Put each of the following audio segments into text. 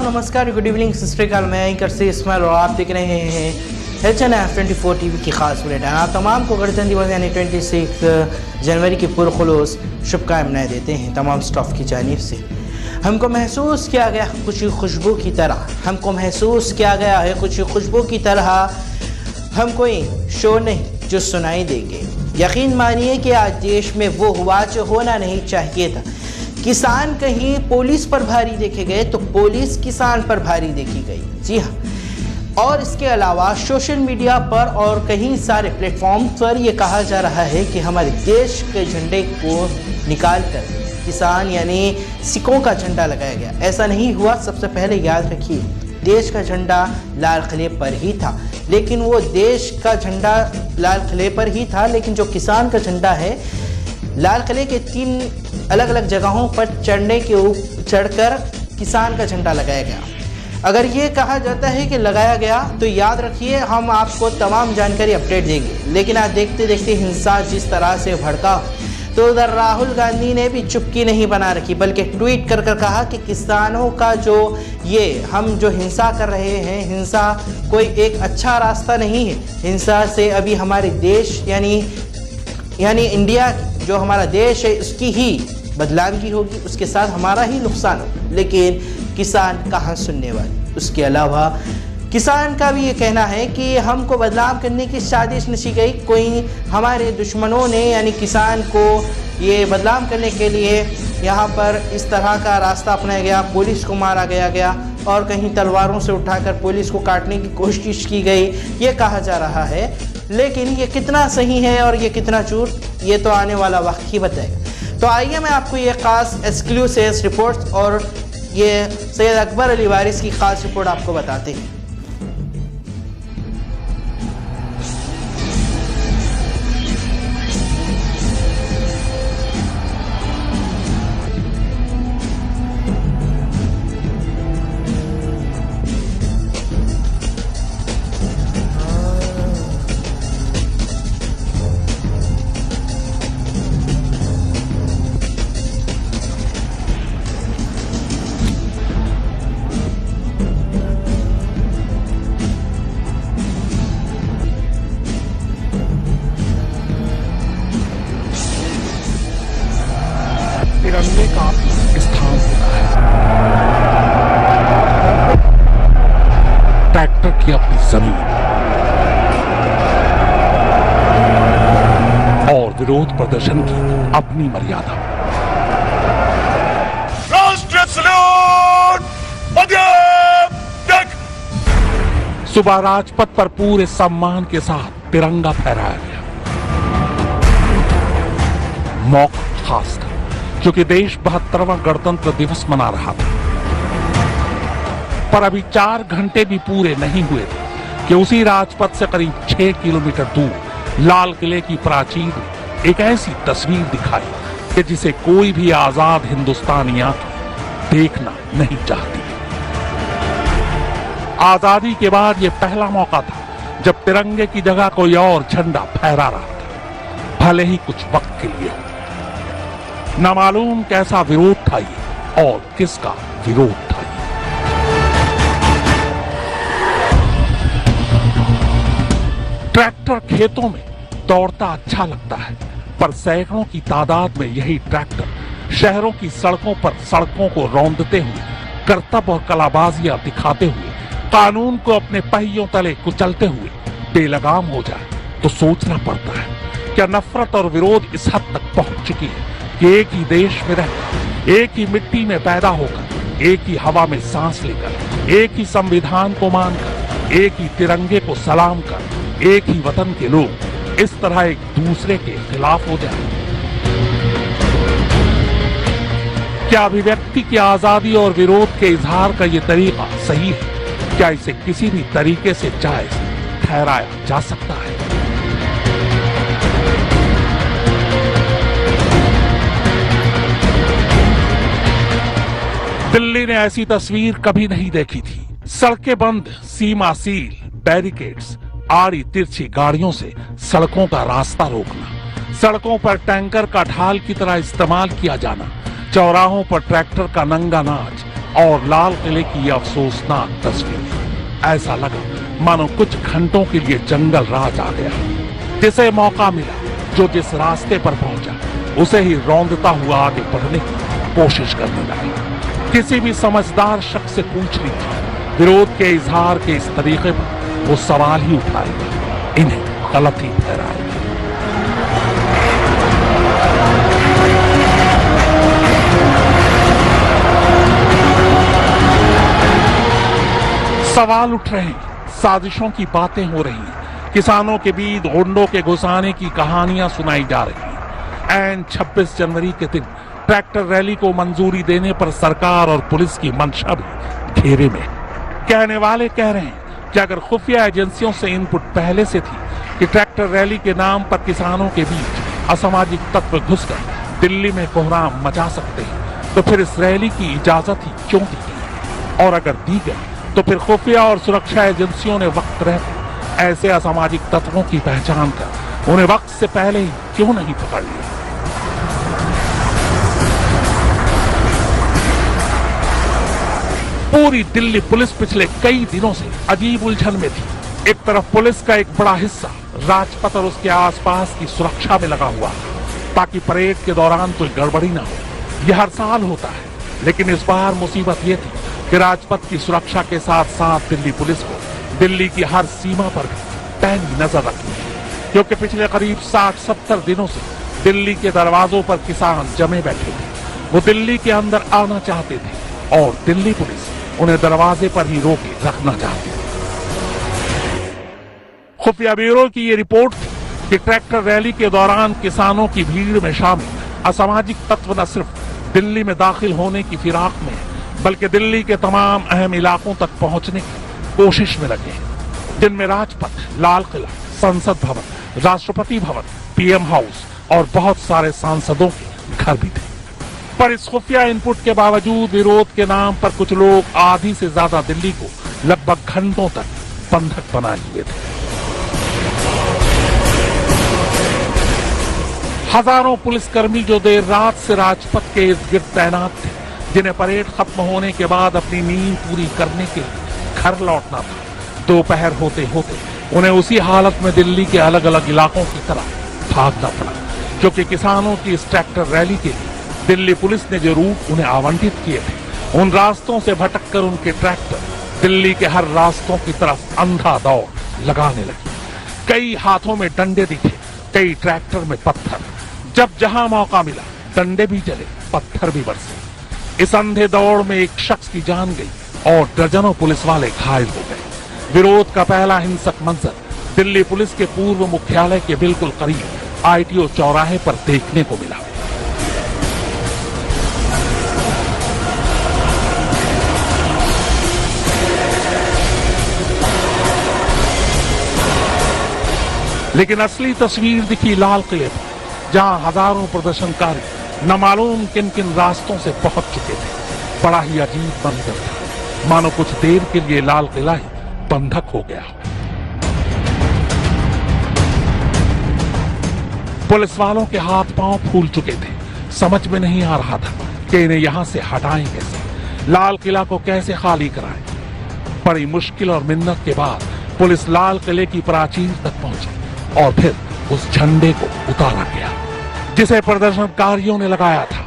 नमस्कार, good evening, सत श्री अकाल। मैं एंकर से इस्माइल और आप देख रहे हैं HNF24 टीवी की खास बुलेटिन। आप तमाम को गणतंत्र दिवस यानी 26 जनवरी की पुरखुलूस शुभकामनाएं देते हैं तमाम स्टाफ की जानिब से। हमको महसूस किया गया कुछ खुशबू की तरह, हमको महसूस किया गया है कुछ खुशबू की तरह, हम कोई शोर नहीं जो सुनाई देंगे। यकीन मानिए कि आज देश में वो हुआ जो होना नहीं चाहिए था। किसान कहीं पुलिस पर भारी देखे गए तो पुलिस किसान पर भारी देखी गई। जी हाँ, और इसके अलावा सोशल मीडिया पर और कहीं सारे प्लेटफॉर्म पर ये कहा जा रहा है कि हमारे देश के झंडे को निकालकर किसान यानी सिखों का झंडा लगाया गया। ऐसा नहीं हुआ। सबसे पहले याद रखिए, देश का झंडा लाल किले पर ही था, लेकिन वो देश का झंडा लाल किले पर ही था, लेकिन जो किसान का झंडा है लाल किले के 3 अलग अलग जगहों पर चढ़कर किसान का झंडा लगाया गया। अगर ये कहा जाता है कि लगाया गया तो याद रखिए हम आपको तमाम जानकारी अपडेट देंगे। लेकिन आज देखते देखते हिंसा जिस तरह से भड़का, तो उधर राहुल गांधी ने भी चुप्पी नहीं बना रखी, बल्कि ट्वीट कर कहा कि किसानों का जो ये हम जो हिंसा कर रहे हैं, हिंसा कोई एक अच्छा रास्ता नहीं है। हिंसा से अभी हमारे देश यानी इंडिया जो हमारा देश है उसकी ही बदनामी होगी, उसके साथ हमारा ही नुकसान होगा। लेकिन किसान कहाँ सुनने वाले। उसके अलावा किसान का भी ये कहना है कि हमको बदनाम करने की साजिश नची गई। कोई हमारे दुश्मनों ने यानी किसान को ये बदनाम करने के लिए यहाँ पर इस तरह का रास्ता अपनाया गया, पुलिस को मारा गया और कहीं तलवारों से उठाकर पुलिस को काटने की कोशिश की गई, ये कहा जा रहा है। लेकिन ये कितना सही है और ये कितना झूठ, ये तो आने वाला वक्त ही बताएगा। तो आइए मैं आपको ये ख़ास एक्सक्लूसिव रिपोर्ट्स और ये सैयद अकबर अली वारिस की ख़ास रिपोर्ट आपको बताते हैं। तिरंगे का स्थान होता है। ट्रैक्टर की अपनी जमीन और विरोध प्रदर्शन की अपनी मर्यादा। राष्ट्रीय सैल्यूट! सुबह राजपथ पर पूरे सम्मान के साथ तिरंगा फहराया गया। मौका खास था क्योंकि देश 72वां गणतंत्र दिवस मना रहा था। पर अभी 4 घंटे भी पूरे नहीं हुए थे कि उसी राजपथ से करीब 6 किलोमीटर दूर लाल किले की प्राचीर में एक ऐसी तस्वीर दिखाई कि जिसे कोई भी आजाद हिंदुस्तानियां देखना नहीं चाहती। आजादी के बाद यह पहला मौका था जब तिरंगे की जगह कोई और झंडा फहरा रहा था, भले ही कुछ वक्त के लिए। न मालूम कैसा विरोध था ये और किसका विरोध था ये। ट्रैक्टर खेतों में दौड़ता अच्छा लगता है, पर सैकड़ों की तादाद में यही ट्रैक्टर शहरों की सड़कों पर सड़कों को रौंदते हुए, करतब और कलाबाजियां दिखाते हुए, कानून को अपने पहियों तले कुचलते हुए बेलगाम हो जाए तो सोचना पड़ता है क्या नफरत और विरोध इस हद तक पहुंच चुकी है कि एक ही देश में रहकर, एक ही मिट्टी में पैदा होकर, एक ही हवा में सांस लेकर, एक ही संविधान को मानकर, एक ही तिरंगे को सलाम कर, एक ही वतन के लोग इस तरह एक दूसरे के खिलाफ हो जाए। क्या अभिव्यक्ति की आजादी और विरोध के इजहार का ये तरीका सही है? क्या इसे किसी भी तरीके से जायज ठहराया जा सकता है? दिल्ली ने ऐसी तस्वीर कभी नहीं देखी थी। सड़कें बंद, सीमा सील, बैरिकेड्स, आड़ी तिरछी गाड़ियों से सड़कों का रास्ता रोकना, सड़कों पर टैंकर का ढाल की तरह इस्तेमाल किया जाना, चौराहों पर ट्रैक्टर का नंगा नाच, और लाल किले की यह अफसोसनाक तस्वीर। ऐसा लगा मानो कुछ घंटों के लिए जंगल राज आ गया। जिसे मौका मिला, जो जिस रास्ते पर पहुंचा, उसे ही रौंदता हुआ आगे बढ़ने की कोशिश करने लगा। किसी भी समझदार शख्स से पूछ लीजिए, विरोध के इजहार के इस तरीके पर वो सवाल ही उठाएगा, इन्हें गलत ही ठहराएगा। सवाल उठ रहे हैं, साजिशों की बातें हो रही हैं, किसानों के बीच गुंडों के घुसाने की कहानियां सुनाई जा रही हैं। ऐन 26 जनवरी के दिन ट्रैक्टर रैली को मंजूरी देने पर सरकार और पुलिस की मंशा भी घेरे में। कहने वाले कह रहे हैं कि अगर खुफिया एजेंसियों से इनपुट पहले से थी कि ट्रैक्टर रैली के नाम पर किसानों के बीच असामाजिक तत्व घुसकर दिल्ली में कोहराम मचा सकते हैं, तो फिर इस रैली की इजाजत ही क्यों दी गई? और अगर दी गई तो फिर खुफिया और सुरक्षा एजेंसियों ने वक्त रहते ऐसे असामाजिक तत्वों की पहचान कर उन्हें वक्त से पहले ही क्यों नहीं पकड़ लिया? पूरी दिल्ली पुलिस पिछले कई दिनों से अजीब उलझन में थी। एक तरफ पुलिस का एक बड़ा हिस्सा राजपथ और उसके आसपास की सुरक्षा में लगा हुआ ताकि परेड के दौरान कोई गड़बड़ी ना हो। यह हर साल होता है, लेकिन इस बार मुसीबत यह थी कि राजपथ की सुरक्षा के साथ साथ दिल्ली पुलिस को दिल्ली की हर सीमा पर भी पैनी नजर रखनी है, क्योंकि पिछले करीब 60-70 दिनों से दिल्ली के दरवाजों पर किसान जमे बैठे थे। वो दिल्ली के अंदर आना चाहते थे और दिल्ली पुलिस उन्हें दरवाजे पर ही रोके रखना चाहती थी। खुफिया ब्यूरो की ये रिपोर्ट थी कि ट्रैक्टर रैली के दौरान किसानों की भीड़ में शामिल असामाजिक तत्व न सिर्फ दिल्ली में दाखिल होने की फिराक में, बल्कि दिल्ली के तमाम अहम इलाकों तक पहुंचने की कोशिश में लगे हैं, जिनमें राजपथ, लाल किला, संसद भवन, राष्ट्रपति भवन, पीएम हाउस और बहुत सारे सांसदों के घर भी थे। पर इस खुफिया इनपुट के बावजूद विरोध के नाम पर कुछ लोग आधी से ज्यादा दिल्ली को लगभग घंटों तक बंधक बनाए हुए थे। हजारों पुलिसकर्मी जो देर रात से राजपथ के इर्द गिर्द तैनात थे, जिन्हें परेड खत्म होने के बाद अपनी नींद पूरी करने के लिए घर लौटना था, दोपहर होते होते उन्हें उसी हालत में दिल्ली के अलग अलग इलाकों की तरफ भागना पड़ा, क्योंकि किसानों की इस ट्रैक्टर रैली के लिए दिल्ली पुलिस ने जो रूट उन्हें आवंटित किए थे, उन रास्तों से भटककर उनके ट्रैक्टर दिल्ली के हर रास्तों की तरफ अंधा दौड़ लगाने लगे। कई हाथों में डंडे दिखे, कई ट्रैक्टर में पत्थर। जब जहां मौका मिला डंडे भी चले, पत्थर भी बरसे। इस अंधे दौड़ में एक शख्स की जान गई और दर्जनों पुलिस वाले घायल हो गए। विरोध का पहला हिंसक मंजर दिल्ली पुलिस के पूर्व मुख्यालय के बिल्कुल करीब आईटीओ चौराहे पर देखने को मिला। लेकिन असली तस्वीर दिखी लाल किले पर, जहां हजारों प्रदर्शनकारी न मालूम किन किन रास्तों से पहुंच चुके थे। बड़ा ही अजीब मंजर था, मानो कुछ देर के लिए लाल किला ही बंधक हो गया। पुलिस वालों के हाथ पांव फूल चुके थे। समझ में नहीं आ रहा था कि इन्हें यहां से हटाएं कैसे, लाल किला को कैसे खाली कराएं। बड़ी मुश्किल और मिन्नत के बाद पुलिस लाल किले की प्राचीर तक पहुंची और फिर उस झंडे को उतारा गया जिसे प्रदर्शनकारियों ने लगाया था।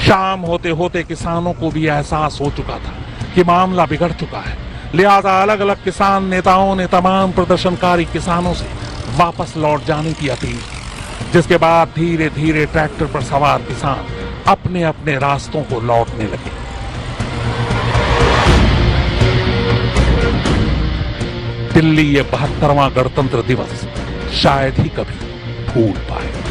शाम होते होते किसानों को भी एहसास हो चुका था कि मामला बिगड़ चुका है, लिहाजा अलग अलग किसान नेताओं ने तमाम प्रदर्शनकारी किसानों से वापस लौट जाने की अपील की, जिसके बाद धीरे धीरे ट्रैक्टर पर सवार किसान अपने अपने रास्तों को लौटने लगे। दिल्ली ये 72वां गणतंत्र दिवस शायद ही कभी भूल पाए।